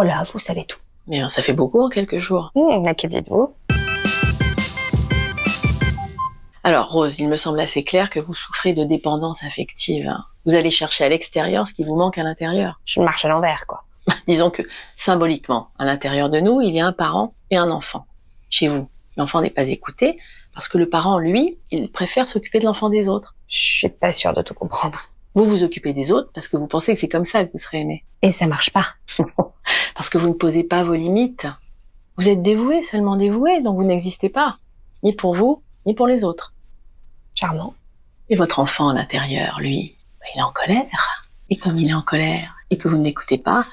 Voilà, vous savez tout. Mais ça fait beaucoup en quelques jours. À que dites-vous? Alors, Rose, il me semble assez clair que vous souffrez de dépendance affective. Vous allez chercher à l'extérieur ce qui vous manque à l'intérieur. Je marche à l'envers, quoi. Disons que, symboliquement, à l'intérieur de nous, il y a un parent et un enfant. Chez vous, l'enfant n'est pas écouté parce que le parent, lui, il préfère s'occuper de l'enfant des autres. Je suis pas sûre de tout comprendre. Vous vous occupez des autres parce que vous pensez que c'est comme ça que vous serez aimé. Et ça marche pas. Parce que vous ne posez pas vos limites. Vous êtes dévoué, seulement dévoué, donc vous n'existez pas. Ni pour vous, ni pour les autres. Charmant. Et votre enfant à l'intérieur, lui, il est en colère. Et comme il est en colère, et que vous ne l'écoutez pas,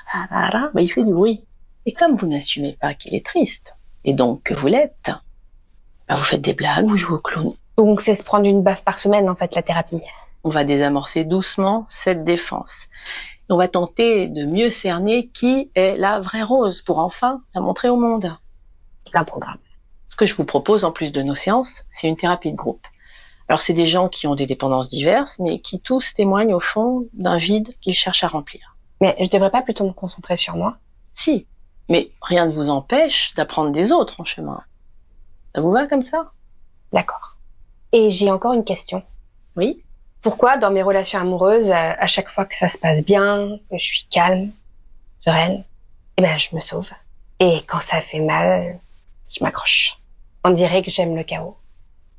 il fait du bruit. Et comme vous n'assumez pas qu'il est triste, et donc que vous l'êtes, vous faites des blagues, vous jouez au clown. Donc c'est se prendre une baffe par semaine, en fait, la thérapie. On va désamorcer doucement cette défense. Et on va tenter de mieux cerner qui est la vraie Rose pour enfin la montrer au monde. C'est un programme. Ce que je vous propose, en plus de nos séances, c'est une thérapie de groupe. Alors c'est des gens qui ont des dépendances diverses, mais qui tous témoignent au fond d'un vide qu'ils cherchent à remplir. Mais je devrais pas plutôt me concentrer sur moi? Si, mais rien ne vous empêche d'apprendre des autres en chemin. Ça vous va comme ça? D'accord. Et j'ai encore une question. Oui? Pourquoi, dans mes relations amoureuses, à chaque fois que ça se passe bien, que je suis calme, sereine, je me sauve. Et quand ça fait mal, je m'accroche. On dirait que j'aime le chaos.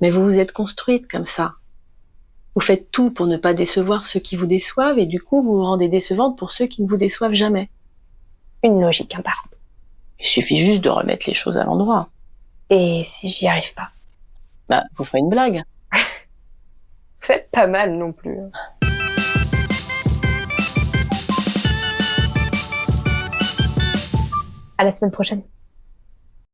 Mais vous vous êtes construite comme ça. Vous faites tout pour ne pas décevoir ceux qui vous déçoivent et du coup vous vous rendez décevante pour ceux qui ne vous déçoivent jamais. Une logique imparable. Il suffit juste de remettre les choses à l'endroit. Et si j'y arrive pas? Vous ferez une blague. Vous faites pas mal non plus. À la semaine prochaine.